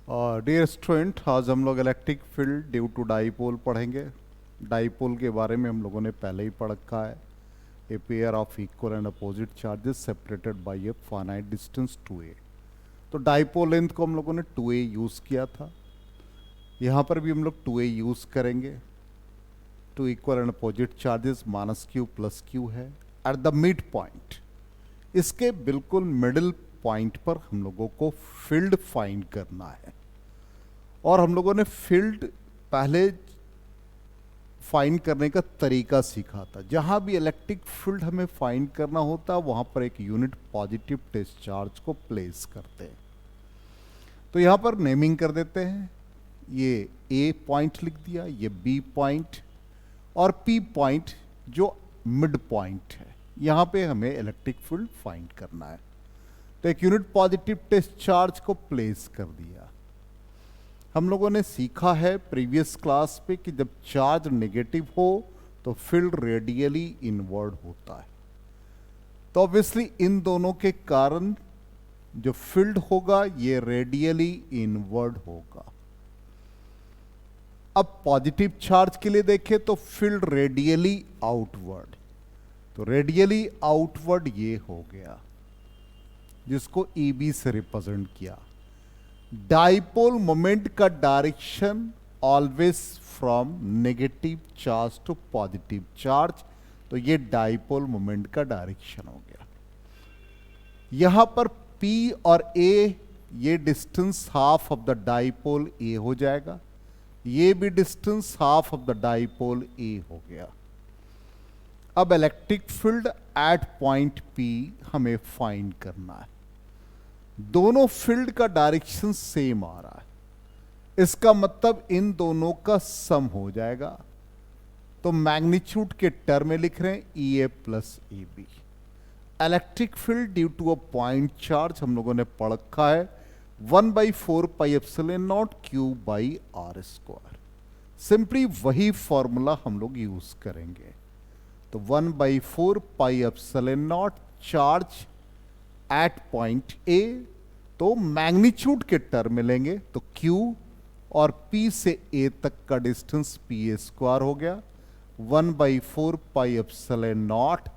Dear student, आज हम लोग electric field due to dipole पढ़ेंगे। डाईपोल के बारे में हम लोगों ने पहले ही पढ़ रखा है। A pair of equal and opposite charges separated by a finite distance 2a। तो डाईपोल लेंथ को हम लोगों ने 2a यूज़ किया था। यहाँ पर भी हम लोग 2a यूज़ करेंगे। Two equal and opposite charges -q plus q है एट द मिड पॉइंट। इसके बिल्कुल मिडिल पॉइंट पर हम लोगों को फील्ड फाइंड करना है। और हम लोगों ने फील्ड पहले फाइंड करने का तरीका सीखा था। जहां भी इलेक्ट्रिक फील्ड हमें फाइंड करना होता है वहां पर एक यूनिट पॉजिटिव टेस्ट चार्ज को प्लेस करते हैं। तो यहां पर नेमिंग कर देते हैं। ये ए पॉइंट लिख दिया, ये बी पॉइंट और पी पॉइंट जो मिड पॉइंट है। यहां पे हमें इलेक्ट्रिक फील्ड फाइंड करना है। तो एक यूनिट पॉजिटिव टेस्ट चार्ज को प्लेस कर दिया। हम लोगों ने सीखा है प्रीवियस क्लास पे कि जब चार्ज नेगेटिव हो तो फील्ड रेडियली इनवर्ड होता है। तो ऑब्वियसली इन दोनों के कारण जो फील्ड होगा ये रेडियली इनवर्ड होगा। अब पॉजिटिव चार्ज के लिए देखें तो फील्ड रेडियली आउटवर्ड। तो रेडियली आउटवर्ड ये हो गया, जिसको EB से रिप्रेजेंट किया। डाइपोल मोमेंट का direction always from negative charge to positive charge. तो ये डाइपोल मोमेंट का डायरेक्शन हो गया। यहां पर P और A ये distance half of the dipole A हो जाएगा। ये भी distance half of the dipole A हो गया। अब electric field at point P हमें फाइंड करना है। दोनों फील्ड का डायरेक्शन सेम आ रहा है, इसका मतलब इन दोनों का सम हो जाएगा। तो मैग्नीट्यूड के टर्म में लिख रहे हैं EA plus AB। Electric field due to a point charge हम लोगों ने पढ़ रखा है 1/4πε0 Q/r²। सिंपली वही फॉर्मूला हम लोग यूज करेंगे। तो 1/4πε0 चार्ज एट पॉइंट A, तो मैग्नीट्यूड के टर्म में लेंगे तो Q और P से A तक का डिस्टेंस PA² हो गया। 1/4πε0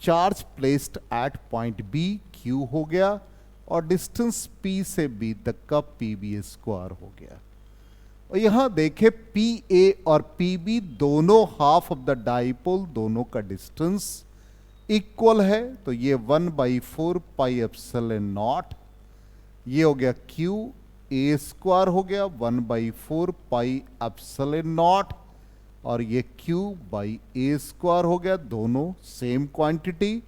charge placed at point B Q हो गया और डिस्टेंस P से B तक का PB² हो गया। और यहां देखें PA और PB दोनों हाफ ऑफ द डाइपोल, दोनों का डिस्टेंस इक्वल है। तो ये 1/4πε0 ये हो गया Q, A² हो गया 1/4πε0 और ये Q/A² हो गया। दोनों सेम क्वांटिटी,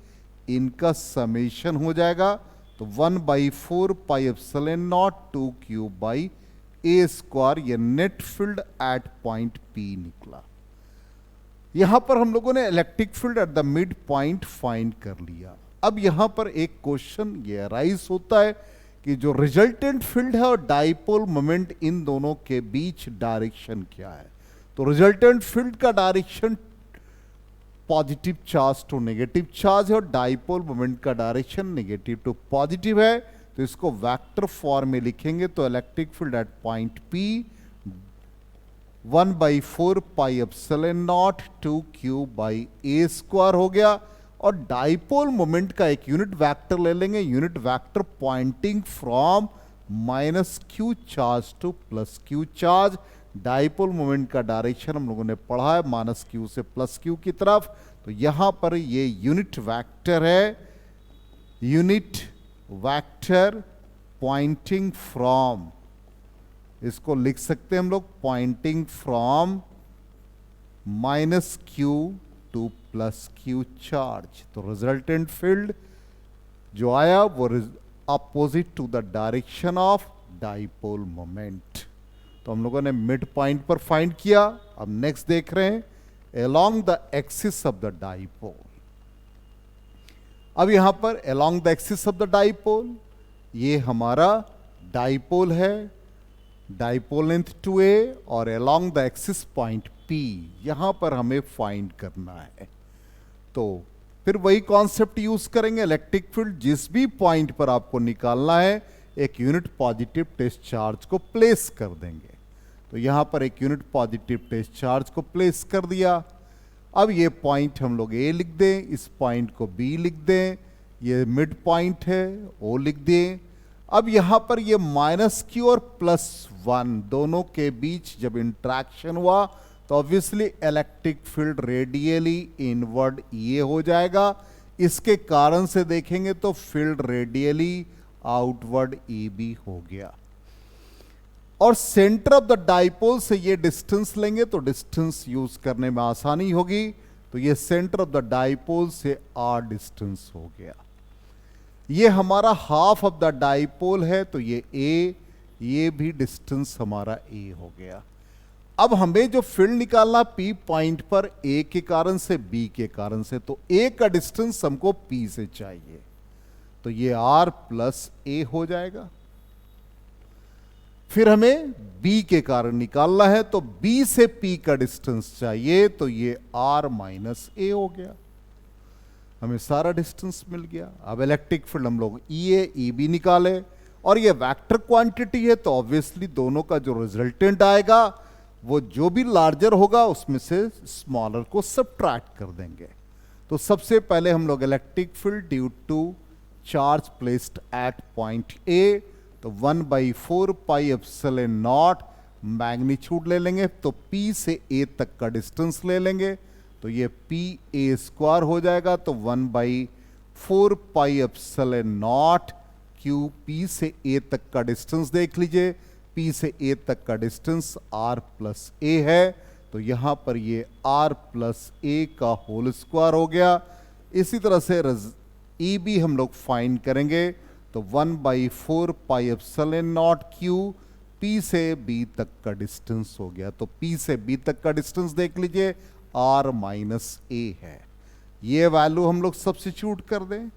इनका समेशन हो जाएगा। तो 1/4πε0 2Q/A², ये net field at point P निकला। यहां पर हम लोगों ने electric field eight the mid point find कर लिया। अब यहां पर एक क्वेश्चन ये अराइज होता है कि जो रिजल्टेंट फील्ड है और डाइपोल मोमेंट, इन दोनों के बीच डायरेक्शन क्या है। तो रिजल्टेंट फील्ड का direction positive charge to negative charge है और डाइपोल मोमेंट का डायरेक्शन नेगेटिव टू पॉजिटिव है। तो इसको वेक्टर फॉर्म में लिखेंगे तो electric field at point P 1/4πε0 2Q/A² हो गया। और डाइपोल मोमेंट का एक यूनिट वेक्टर ले लेंगे, unit vector pointing from -Q charge to +Q charge. Dipole moment का डायरेक्शन हम लोगों ने पढ़ा है -Q से +Q की तरफ। तो यहां पर ये यूनिट वेक्टर है, यूनिट वेक्टर पॉइंटिंग फ्रॉम, इसको लिख सकते हैं हम लोग pointing from -Q to +Q charge. तो रिजल्टेंट फील्ड जो आया वो opposite to the direction of dipole moment. तो हम लोगों ने मिड पॉइंट पर फाइंड किया। अब नेक्स्ट देख रहे हैं along the axis of the dipole. अब यहां पर along the axis of the dipole, ये हमारा डाइपोल है, डाइपोल लेंथ 2a और along the axis point P यहां पर हमें फाइंड करना है। तो फिर वही कॉन्सेप्ट यूज करेंगे। इलेक्ट्रिक फील्ड जिस भी पॉइंट पर आपको निकालना है, एक यूनिट पॉजिटिव टेस्ट चार्ज को प्लेस कर देंगे। तो यहाँ पर एक यूनिट पॉजिटिव टेस्ट चार्ज को प्लेस कर दिया। अब ये पॉइंट हम लोग ए लिख दें, इस पॉइंट को बी लिख दें, ये मिड पॉइंट है ओ लिख दें। अब यहाँ पर ये -q और +1 दोनों के बीच जब इंट्रैक्शन हुआ तो obviously electric field radially inward ये हो जाएगा। इसके कारण से देखेंगे तो field radially outward E B हो गया। और सेंटर ऑफ द डाइपोल से ये डिस्टेंस लेंगे तो डिस्टेंस यूज करने में आसानी होगी। तो ये सेंटर ऑफ द डाइपोल से r डिस्टेंस हो गया। ये हमारा हाफ ऑफ द डाइपोल है तो ये a, ये भी डिस्टेंस हमारा a हो गया। अब हमें जो फील्ड निकालना P पॉइंट पर A के कारण से B के कारण से, तो A का डिस्टेंस हमको P से चाहिए, तो ये R प्लस A हो जाएगा। फिर हमें B के कारण निकालना है तो B से P का डिस्टेंस चाहिए, तो ये R माइनस A हो गया। हमें सारा डिस्टेंस मिल गया। अब इलेक्ट्रिक फील्ड हम लोग EA EB निकाले, और ये वेक्टर क्वांटिटी है तो ऑब्वियसली दोनों का जो रिजल्टेंट आएगा वो जो भी लार्जर होगा उसमें से स्मॉलर को सबट्रैक्ट कर देंगे। तो सबसे पहले हम लोग electric field due to charge placed at point A, तो 1/4 पाई एप्सिलॉन नॉट मैग्नीट्यूड ले लेंगे, तो P से A तक का डिस्टेंस ले लेंगे, तो ये PA² हो जाएगा। तो 1/4 pi epsilon naught Q, P से A तक का डिस्टेंस देख लीजिए, P से A तक का डिस्टेंस R प्लस A है, तो यहां पर ये R प्लस A का होल स्क्वायर हो गया। इसी तरह से EB हम लोग फाइंड करेंगे, तो 1/4 pi epsilon naught Q, P से B तक का डिस्टेंस हो गया। तो P से B तक का डिस्टेंस देख लीजिए, R माइनस A है। ये वैल्यू हम लोग सब्स्टिट्यूट कर दें,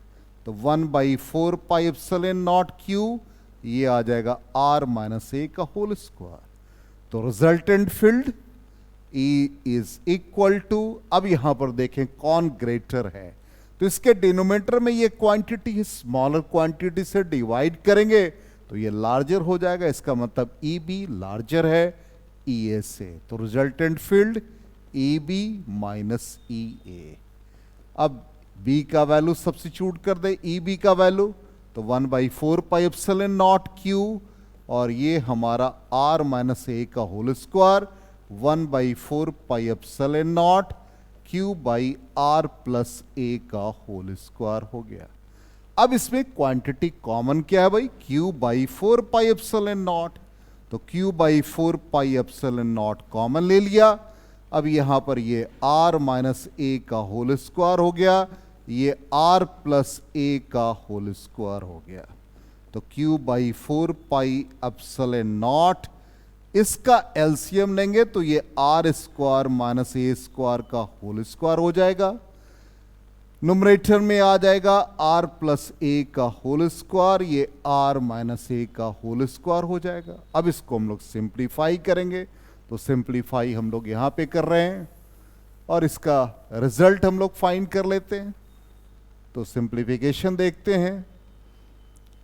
तो 1/4 पाई एप्सिलॉन नॉट Q, ये आ जाएगा R माइनस A का होल स्क्वायर। तो resultant field E is equal to, अब यहां पर देखें कौन ग्रेटर है, तो इसके डिनोमिनेटर में ये क्वांटिटी है, स्मॉलर क्वांटिटी से डिवाइड करेंगे तो ये लार्जर हो जाएगा। इसका मतलब EB लार्जर है EA से, तो resultant field EB minus EA। अब B का वैल्यू सब्स्टिट्यूट कर दे, EB का वैल्यू, तो 1/4 पाई एप्सिलॉन नॉट Q, और ये हमारा R माइनस A का whole square 1/4 pi epsilon naught Q by R plus A का होल स्क्वायर हो गया। अब इसमें क्वांटिटी कॉमन क्या है भाई, Q/4 पाई एप्सिलॉन नॉट, तो Q/4 pi epsilon not common ले लिया। अब यहां पर ये R माइनस A का होल स्क्वायर हो गया, ये R प्लस A का होल स्क्वायर हो गया, तो Q/4 पाई एप्सिलॉन नॉट, इसका एलसीएम लेंगे तो ये R² माइनस A² का होल स्क्वायर हो जाएगा। न्यूमरेटर में आ जाएगा R प्लस A का होल स्क्वायर, ये R माइनस A का होल स्क्वायर हो जाएगा। अब इसको हम लोग सिंप्लीफाई करेंगे, तो सिंप्लीफाई हम लोग यहां पे कर रहे हैं और इसका रिजल्ट हम लोग फाइंड कर लेते हैं। तो सिंप्लीफिकेशन देखते हैं,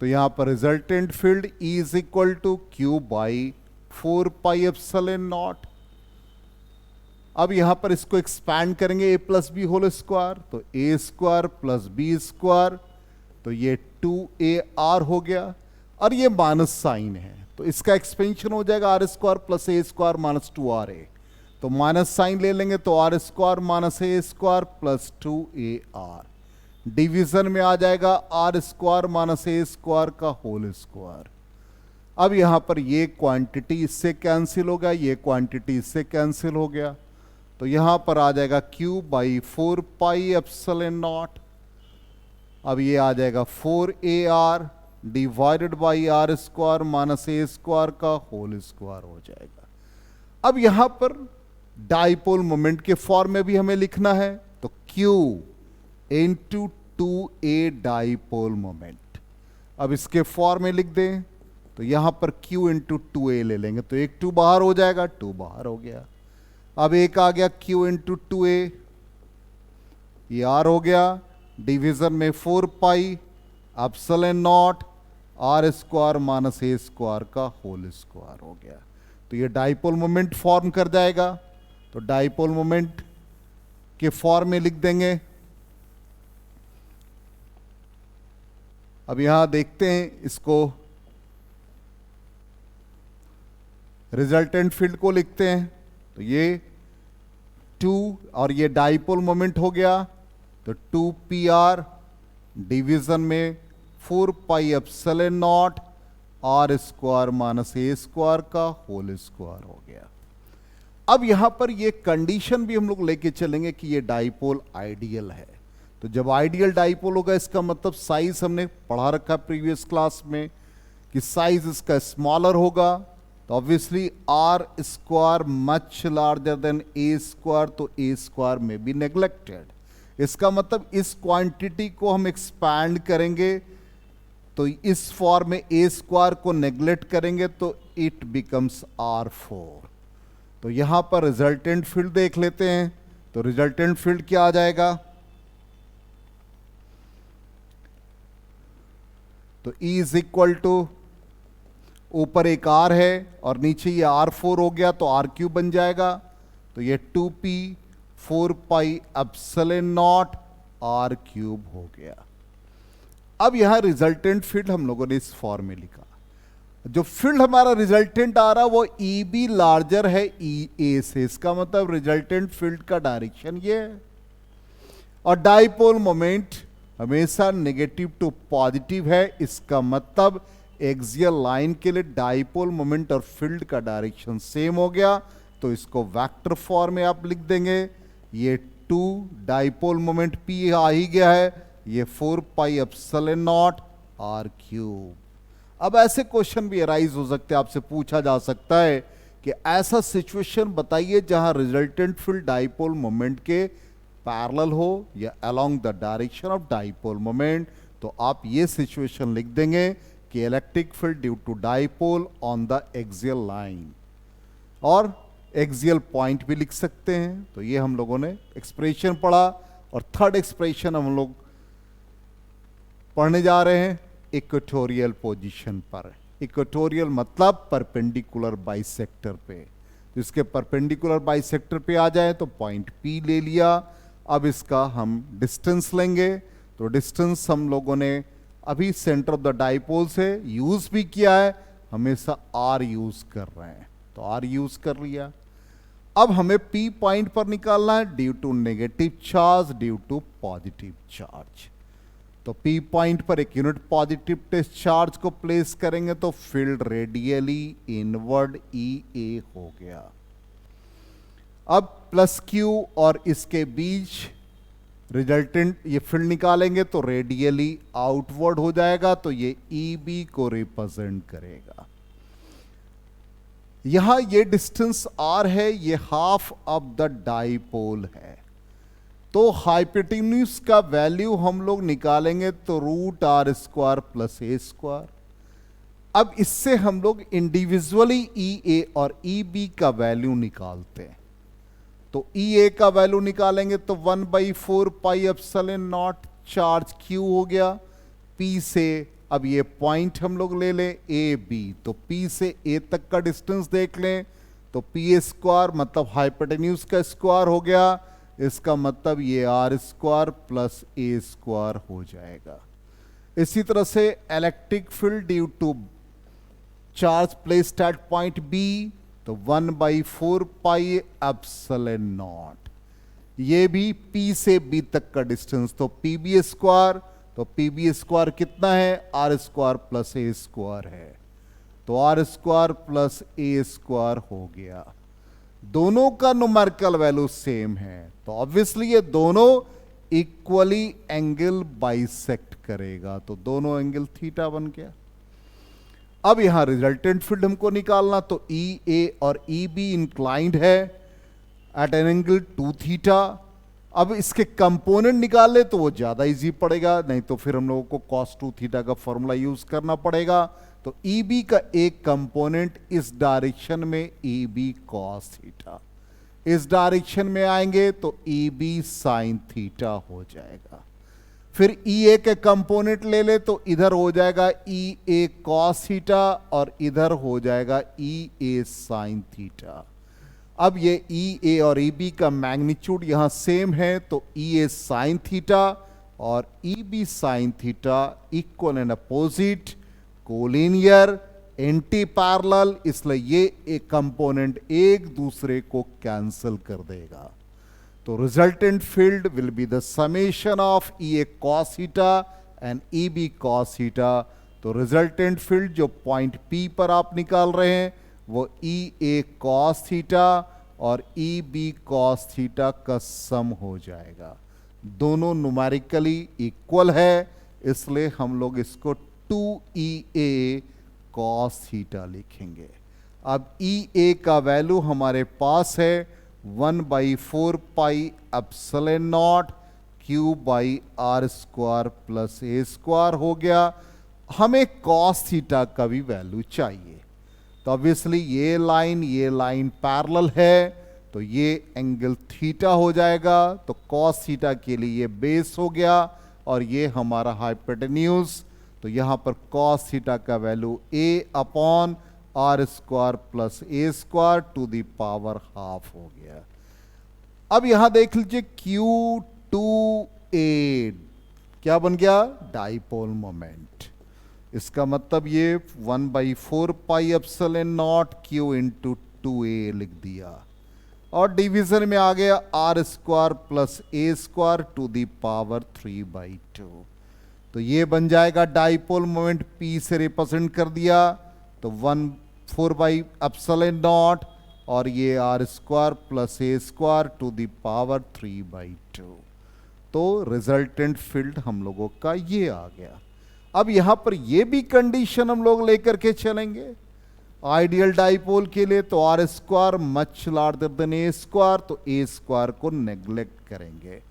तो यहां पर resultant field E is equal to Q/4 pi epsilon naught. अब यहां पर इसको एक्सपैंड करेंगे A plus B whole square, तो A² प्लस B², तो ये 2AR हो गया, और ये माइनस साइन है तो इसका एक्सपेंशन हो जाएगा R² plus A² minus 2RA, तो माइनस साइन ले लेंगे तो R² minus A² plus 2AR, division में आ जाएगा R² माइनस A² का होल स्क्वायर। अब यहां पर ये क्वांटिटी इससे कैंसिल हो गया, ये क्वांटिटी इससे कैंसिल हो गया, तो यहां पर आ जाएगा Q/4 पाई एप्सिलॉन नॉट। अब ये आ जाएगा 4AR divided by R² minus A² का होल स्क्वायर हो जाएगा। अब यहां पर डाइपोल मोमेंट के फॉर्म में भी हमें लिखना है, तो Q into 2A dipole moment. अब इसके फॉर्म में लिख दें, तो यहां पर Q इंटू 2A ले लेंगे, तो एक 2 बाहर हो जाएगा, 2 बाहर हो गया। अब एक आ गया Q इंटू 2A, ये R हो गया, डिवीजन में 4 pi epsilon naught, R square minus A square का होल स्क्वायर हो गया। तो ये डाइपोल मोमेंट फॉर्म कर जाएगा। तो डाइपोल मोमेंट के फॉर्म में लिख देंगे। अब यहां देखते हैं इसको, रिजल्टेंट फील्ड को लिखते हैं। तो ये 2 और ये डाइपोल मोमेंट हो गया, तो 2pr डिवीजन में 4 pi epsilon naught R square minus A square का होल स्क्वायर हो गया। अब यहां पर ये कंडीशन भी हम लोग लेके चलेंगे कि ये डाइपोल आइडियल है। तो जब आइडियल डाइपोल होगा, इसका मतलब साइज हमने पढ़ा रखा प्रीवियस क्लास में कि साइज इसका स्मॉलर होगा। तो obviously R square much larger than A square, तो ए स्क्वायर में बी नेग्लेक्टेड। इसका मतलब इस क्वांटिटी को हम एक्सपैंड करेंगे, तो इस फॉर्म में ए स्क्वायर को नेग्लेक्ट करेंगे तो इट बिकम्स R4। तो यहां पर रिजल्टेंट फील्ड देख लेते हैं। तो रिजल्टेंट फील्ड क्या आ जाएगा? तो E इज इक्वल टू, ऊपर एक R है और नीचे ये R4 हो गया, तो R³ बन जाएगा। तो ये 2p 4 pi epsilon not R³ हो गया। अब यहां रिजल्टेंट फील्ड हम लोगों ने इस फॉर्म में लिखा। जो फील्ड हमारा रिजल्टेंट आ रहा वो EB लार्जर है EA से, इसका मतलब रिजल्टेंट फील्ड का डायरेक्शन ये है। और डाइपोल मोमेंट हमेशा नेगेटिव टू पॉजिटिव है, इसका मतलब एक्सियल लाइन के लिए डाइपोल मोमेंट और फील्ड का डायरेक्शन सेम हो गया। तो इसको वेक्टर फॉर्म में आप लिख देंगे। ये 2 डाइपोल मोमेंट P आ ही गया है, ये 4 पाई एप्सिलॉन नॉट R³। अब ऐसे क्वेश्चन भी अराइज हो सकते हैं, आपसे पूछा जा सकता है कि ऐसा सिचुएशन बताइए जहां रिजल्टेंट फील्ड डाइपोल मोमेंट के पैरेलल हो या along the direction of dipole moment. तो आप ये सिचुएशन लिख देंगे कि electric field due to dipole on the axial line, और एक्सियल पॉइंट भी लिख सकते हैं। तो ये हम लोगों ने एक्सप्रेशन पढ़ा। और थर्ड एक्सप्रेशन हम लोग पढ़ने जा रहे हैं इक्वेटोरियल पोजीशन पर। इक्वेटोरियल मतलब परपेंडिकुलर बाइसेक्टर पे। तो इसके परपेंडिकुलर बाइसेक्टर पे आ जाए तो पॉइंट P ले लिया। अब इसका हम डिस्टेंस लेंगे। तो डिस्टेंस हम लोगों ने अभी सेंटर ऑफ द डाइपोल से यूज भी किया है, हमेशा R यूज कर रहे हैं, तो R यूज कर लिया। अब हमें P पॉइंट पर निकालना है due to negative charge, due to positive charge. तो P पॉइंट पर एक यूनिट पॉजिटिव टेस्ट चार्ज को प्लेस करेंगे तो फील्ड रेडियली इनवर्ड EA हो गया। अब प्लस Q और इसके बीच रिजल्टेंट ये फील्ड निकालेंगे तो रेडियली आउटवर्ड हो जाएगा, तो ये EB को रिप्रेजेंट करेगा। यहां ये डिस्टेंस R है, ये हाफ ऑफ द डाइपोल है। तो हाइपोटेन्यूज का वैल्यू हम लोग निकालेंगे तो √R² प्लस A²। अब इससे हम लोग इंडिविजुअली EA और EB का वैल्यू निकालते हैं। तो EA का वैल्यू निकालेंगे तो 1/4 pi epsilon not charge Q हो गया। P से अब ये पॉइंट हम लोग ले लें AB, तो P से A तक का डिस्टेंस देख लें तो P² मतलब हाइपोटेन्यूज का स्क्वायर हो गया। इसका मतलब ये R² प्लस A² हो जाएगा। इसी तरह से electric field due to charge placed at point B, तो 1/4 पाई एप्सिलॉन नॉट। ये भी P से B तक का डिस्टेंस, तो PB², तो PB² कितना है? R² प्लस A² है, तो R² प्लस A² हो गया। दोनों का न्यूमेरिकल वैल्यू सेम है, तो ऑब्वियसली ये दोनों इक्वली एंगल बाइसेक्ट करेगा, तो दोनों एंगल थीटा बन गया। अब यहां रिजल्टेंट फील्ड हमको निकालना, तो EA और EB इंक्लाइंड है एट एन एंगल 2θ। अब इसके कंपोनेंट निकाल ले तो वो ज्यादा इजी पड़ेगा, नहीं तो फिर हम लोगों को cos 2θ का फॉर्मूला यूज करना पड़ेगा। तो EB का एक कंपोनेंट इस डायरेक्शन में EB cos θ, इस डायरेक्शन में आएंगे तो EB sin θ हो जाएगा। फिर ई ए के कंपोनेंट ले ले तो इधर हो जाएगा ई ए कॉस थीटा और इधर हो जाएगा ई ए साइन थीटा। अब ये ई ए और ई बी का मैग्नीट्यूड यहां सेम है तो ई ए साइन थीटा और E B sine theta equal and opposite, collinear, anti parallel, इसलिए ये एक कंपोनेंट एक दूसरे को कैंसिल कर देगा। तो resultant field will be the summation of E A cos theta and E B cos theta. तो रिजल्टेंट फील्ड जो पॉइंट पी पर आप निकाल रहे हैं वो ई ए कॉस थीटा और ई बी कॉस थीटा का सम हो जाएगा। दोनों न्यूमेरिकली इक्वल है, इसलिए हम लोग इसको 2EA कॉस थीटा लिखेंगे। अब EA का वैल्यू हमारे पास है 1/4 pi epsilon naught Q by R square plus A square हो गया। हमें कॉस थीटा का भी वैल्यू चाहिए, तो ऑब्वियसली ये लाइन पैरेलल है तो ये एंगल थीटा हो जाएगा। तो कॉस थीटा के लिए ये बेस हो गया और ये हमारा हाइपोटेन्यूज। तो यहां पर कॉस थीटा का value a upon R square plus A square to the power half हो गया। अब यहां देख लीजिए Q2A क्या बन गया, डाइपोल मोमेंट। इसका मतलब ये 1/4 pi epsilon naught Q into 2A लिख दिया और डिवीजन में आ गया R square plus A square to the power 3/2। तो ये बन जाएगा डाइपोल मोमेंट, P से रिप्रेजेंट कर दिया तो 1/4 बाई एप्सिलॉन नॉट और ये R square plus A square to the power 3/2। तो रिजल्टेंट फील्ड हम लोगों का ये आ गया। अब यहां पर ये भी कंडीशन हम लोग लेकर के चलेंगे आइडियल डाइपोल के लिए, तो R square much larger than A square, तो ए स्क्वायर को नेग्लेक्ट करेंगे।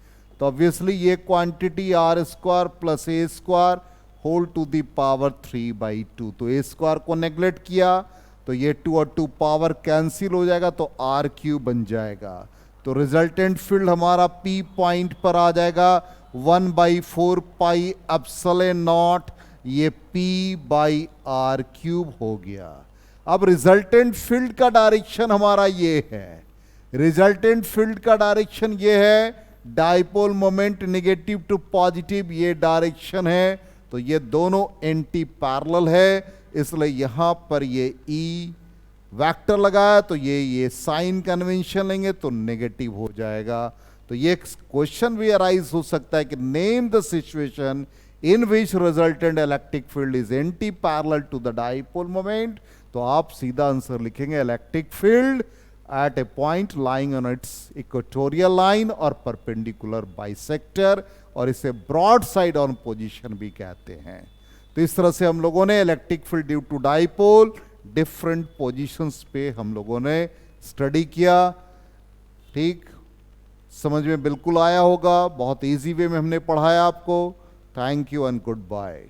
तो ऑब्वियसली ये quantity R square plus A square whole to the power 3/2, तो ए स्क्वायर को नेग्लेक्ट किया तो ये 2 और 2 पावर कैंसिल हो जाएगा तो आर क्यूब बन जाएगा। तो रिजल्टेंट फील्ड हमारा पी पॉइंट पर आ जाएगा 1/4 पाई एप्सिलॉन नॉट, ये पी बाई आर क्यूब हो गया। अब रिजल्टेंट फील्ड का डायरेक्शन हमारा ये है, रिजल्टेंट फील्ड का डायरेक्शन ये है, dipole moment negative to positive ये डायरेक्शन है, तो ये दोनों एंटी पैरेलल है, इसलिए यहां पर ये ई वेक्टर लगाया तो ये साइन कन्वेंशन लेंगे तो नेगेटिव हो जाएगा। तो ये क्वेश्चन भी अराइज हो सकता है कि name the situation in which resultant electric field is anti parallel to the dipole moment. तो आप सीधा आंसर लिखेंगे electric field at a point lying on its equatorial line और परपेंडिकुलर बाइसेक्टर, और इसे ब्रॉड साइड ऑन पोजीशन भी कहते हैं। तो इस तरह से हम लोगों ने electric field due to dipole different positions पे हम लोगों ने स्टडी किया। ठीक, समझ में बिल्कुल आया होगा, बहुत इजी वे में हमने पढ़ाया आपको। Thank you and good bye.